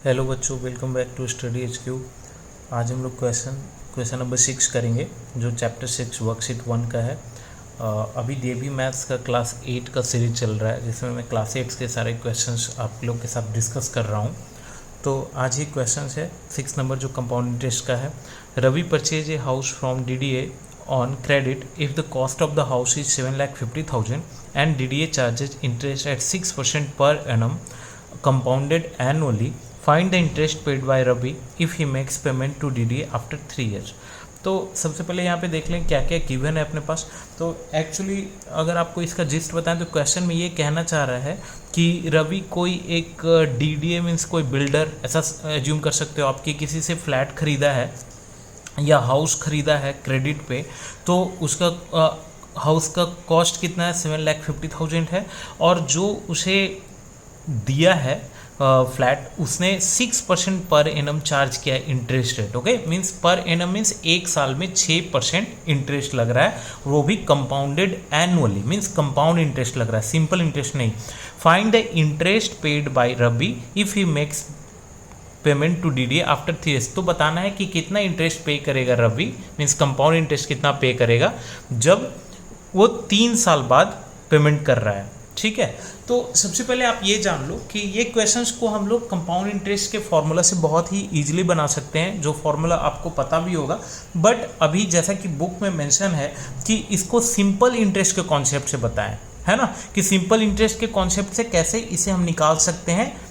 Hello बच्चों, welcome back to study HQ। आज हम लोग क्वेश्चन नंबर 6 करेंगे, जो चैप्टर 6 वर्कशीट 1 का है। अभी DAV मैथ्स का क्लास 8 का सीरीज चल रहा है, जिसमें मैं क्लास 8 के सारे क्वेश्चंस आप लोग के साथ डिस्कस कर रहा हूँ। तो आज ही क्वेश्चन है 6 नंबर, जो कंपाउंड इंटरेस्ट का है। Ravi purchase a house from DDA on credit if the cost of the house is 7,50,000 and DDA charges interest at 6% per annum compounded annually. Find the interest paid by Ravi if he makes payment to DDA after 3 years. तो सबसे पहले यहाँ पे देख लें क्या क्या given है अपने पास। तो एक्चुअली अगर आपको इसका जिस्ट बताएं तो क्वेश्चन में ये कहना चाह रहा है कि रवि कोई एक DDA मीन्स कोई बिल्डर, ऐसा एज्यूम कर सकते हो आप कि किसी से फ्लैट खरीदा है या हाउस खरीदा है क्रेडिट पे, तो उसका हाउस का कॉस्ट कितना है, 7,50,000 है, और जो उसे दिया है फ्लैट, उसने 6% पर एनम चार्ज किया है interest rate. Okay, means per annum means एक साल में 6% इंटरेस्ट लग रहा है, वो भी compounded annually, means compound interest लग रहा है, सिंपल इंटरेस्ट नहीं। Find the interest paid by Ravi if he makes payment to DDA after 3 years। तो बताना है कि कितना इंटरेस्ट पे करेगा रवि, मीन्स कंपाउंड इंटरेस्ट कितना पे करेगा जब वो 3 साल बाद पेमेंट कर रहा है। ठीक है, तो सबसे पहले आप ये जान लो कि ये क्वेश्चंस को हम लोग कंपाउंड इंटरेस्ट के फॉर्मूला से बहुत ही इजीली बना सकते हैं, जो फॉर्मूला आपको पता भी होगा। बट अभी जैसा कि बुक में मेंशन है कि इसको सिंपल इंटरेस्ट के कॉन्सेप्ट से बताएं, है ना, कि सिंपल इंटरेस्ट के कॉन्सेप्ट से कैसे इसे हम निकाल सकते हैं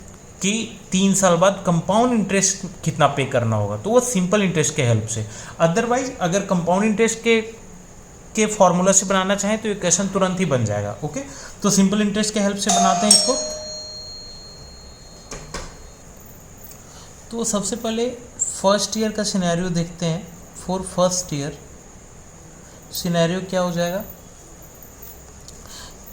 कि 3 साल बाद कंपाउंड इंटरेस्ट कितना पे करना होगा, तो वो सिंपल इंटरेस्ट के हेल्प से। अदरवाइज अगर कंपाउंड इंटरेस्ट के फॉर्मूला से बनाना चाहें तो ये क्वेश्चन तुरंत ही बन जाएगा। ओके, तो सिंपल इंटरेस्ट के हेल्प से बनाते हैं इसको। तो सबसे पहले फर्स्ट ईयर का सिनेरियो देखते हैं। फॉर फर्स्ट ईयर सिनेरियो क्या हो जाएगा,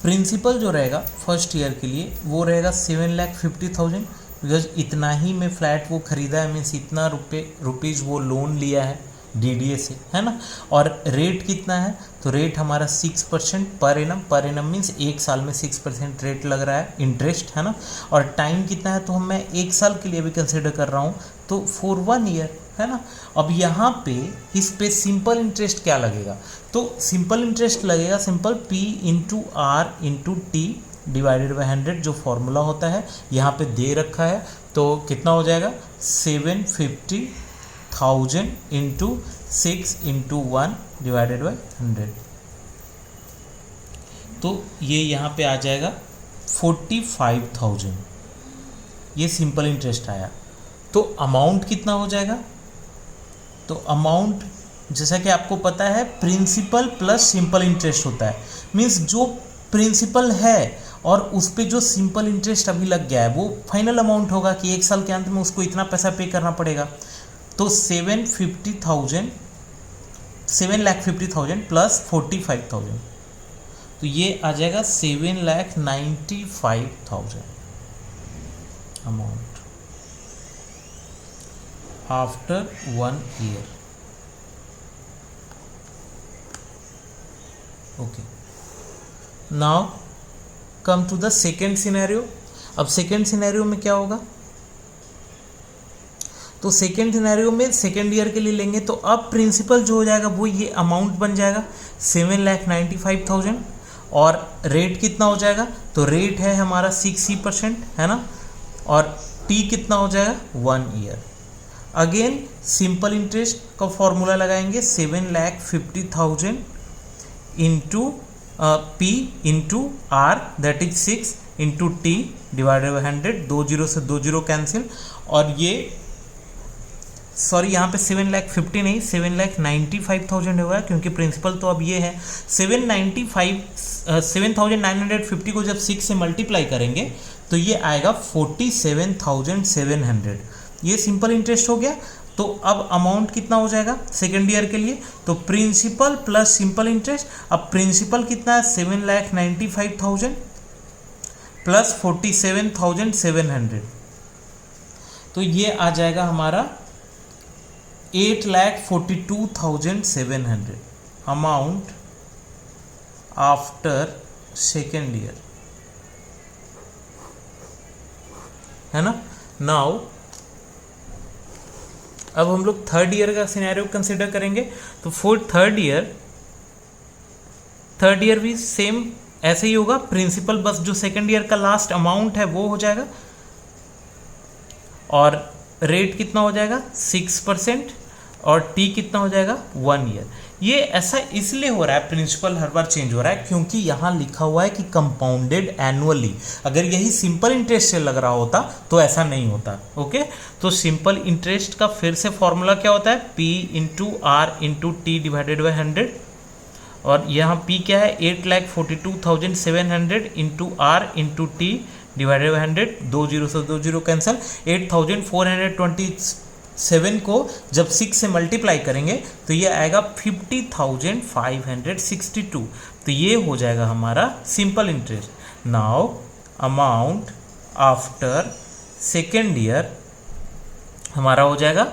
प्रिंसिपल जो रहेगा फर्स्ट ईयर के लिए वो रहेगा 7,50,000, बिकॉज इतना ही में फ्लैट वो खरीदा है, मीन्स इतना रुपीज़ वो लोन लिया है DDA से, है ना। और रेट कितना है, तो रेट हमारा 6% पर एनम मीन्स एक साल में 6% रेट लग रहा है इंटरेस्ट, है ना। और टाइम कितना है, तो मैं एक साल के लिए भी कंसिडर कर रहा हूँ, तो फॉर 1 year, है ना। अब यहाँ पे इस पे सिंपल इंटरेस्ट क्या लगेगा, तो सिंपल इंटरेस्ट लगेगा simple P into R into T divided by 100, जो फॉर्मूला होता है यहाँ पे दे रखा है। तो कितना हो जाएगा, 750,000 इंटू 6 इंटू 1 डिवाइडेड बाई 100। तो ये यहाँ पे आ जाएगा 45,000, ये सिंपल इंटरेस्ट आया। तो अमाउंट कितना हो जाएगा, तो अमाउंट जैसा कि आपको पता है प्रिंसिपल प्लस सिंपल इंटरेस्ट होता है, मीन्स जो प्रिंसिपल है और उस पर जो सिंपल इंटरेस्ट अभी लग गया है वो फाइनल अमाउंट होगा कि एक साल के अंत में उसको इतना पैसा पे करना पड़ेगा। तो 7,50,000 प्लस 45,000, तो ये आ जाएगा 7,95,000 amount after 1 year। Okay, now come to the second scenario. अब सेकेंड सिनेरियो में क्या होगा, तो सेकेंड सिनेरियो में सेकेंड ईयर के लिए लेंगे, तो अब प्रिंसिपल जो हो जाएगा वो ये अमाउंट बन जाएगा 7,95,000, और रेट कितना हो जाएगा, तो रेट है हमारा 6%, है ना, और टी कितना हो जाएगा 1 year। अगेन सिंपल इंटरेस्ट का फॉर्मूला लगाएंगे 7,50,000 into P into R that is 6 into T divided by 100, 2 zero से 2 जीरो कैंसिल, और ये सॉरी यहाँ पे 7,50,000 नहीं 7,95,000 होगा, क्योंकि प्रिंसिपल तो अब ये है 7,950 को जब 6 से मल्टीप्लाई करेंगे तो ये आएगा 47,700, ये सिंपल इंटरेस्ट हो गया। तो अब अमाउंट कितना हो जाएगा सेकेंड ईयर के लिए, तो प्रिंसिपल प्लस सिंपल इंटरेस्ट। अब प्रिंसिपल कितना है 7,95,000 प्लस 47,700, तो ये आ जाएगा हमारा 8,42,700 अमाउंट आफ्टर सेकेंड ईयर, है ना। नाउ अब हम लोग थर्ड ईयर का सिनेरियो कंसिडर करेंगे। तो फॉर थर्ड ईयर भी सेम ऐसे ही होगा, प्रिंसिपल बस जो सेकेंड ईयर का लास्ट अमाउंट है वो हो जाएगा, और रेट कितना हो जाएगा 6%, और टी कितना हो जाएगा 1 ईयर। ये ऐसा इसलिए हो रहा है, प्रिंसिपल हर बार चेंज हो रहा है क्योंकि यहाँ लिखा हुआ है कि कंपाउंडेड एनुअली। अगर यही सिंपल इंटरेस्ट से लग रहा होता तो ऐसा नहीं होता। ओके, तो सिंपल इंटरेस्ट का फिर से फॉर्मूला क्या होता है, P into R into T divided by 100, और यहाँ P क्या है 8,42,700 into R into T divided by 100, 2 0 से 2 0 कैंसिल। 8,427 को जब 6 से मल्टीप्लाई करेंगे तो ये आएगा 50,562। तो ये हो जाएगा हमारा simple interest. Now amount after second year हमारा हो जाएगा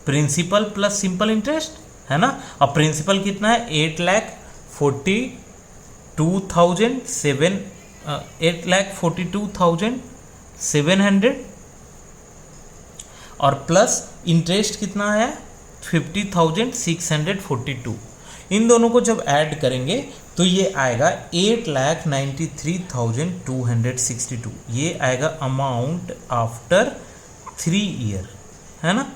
प्रिंसिपल प्लस सिंपल इंटरेस्ट, है ना। अब प्रिंसिपल कितना है 8,42,700 और प्लस इंटरेस्ट कितना है 50,642। इन दोनों को जब ऐड करेंगे तो ये आएगा 8,93,262। ये आएगा अमाउंट आफ्टर 3 ईयर, है ना।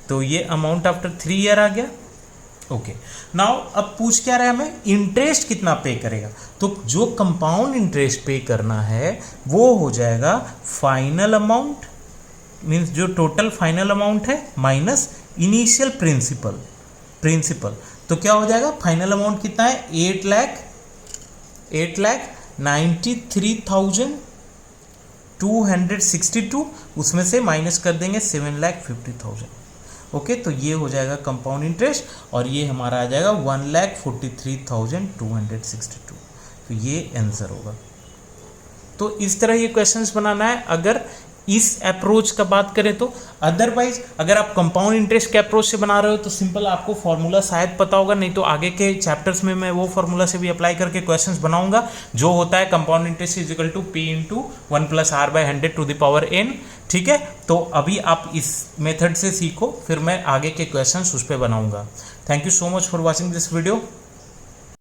तो ये अमाउंट आफ्टर 3 ईयर आ गया। ओके, नाउ अब पूछ क्या रहा है हमें, इंटरेस्ट कितना पे करेगा। तो जो कंपाउंड इंटरेस्ट पे करना है वो हो जाएगा फाइनल अमाउंट, मींस जो टोटल फाइनल अमाउंट है माइनस इनिशियल प्रिंसिपल। तो क्या हो जाएगा, फाइनल अमाउंट कितना है 8,93,262, उसमें से माइनस कर देंगे 7,50,000। ओके, तो ये हो जाएगा कंपाउंड इंटरेस्ट, और ये हमारा आ जाएगा 1,43,262। तो ये आंसर होगा। तो इस तरह ये क्वेश्चंस बनाना है अगर इस अप्रोच का बात करें तो। अदरवाइज अगर आप कंपाउंड इंटरेस्ट के अप्रोच से बना रहे हो तो सिंपल आपको फॉर्मूला शायद पता होगा, नहीं तो आगे के चैप्टर्स में मैं वो फॉर्मूला से भी अप्लाई करके क्वेश्चंस बनाऊंगा, जो होता है compound interest is equal to P into 1 plus R by 100 to the power n। ठीक है, तो अभी आप इस मेथड से सीखो, फिर मैं आगे के क्वेश्चंस उस पर बनाऊंगा। Thank you so much for watching this video.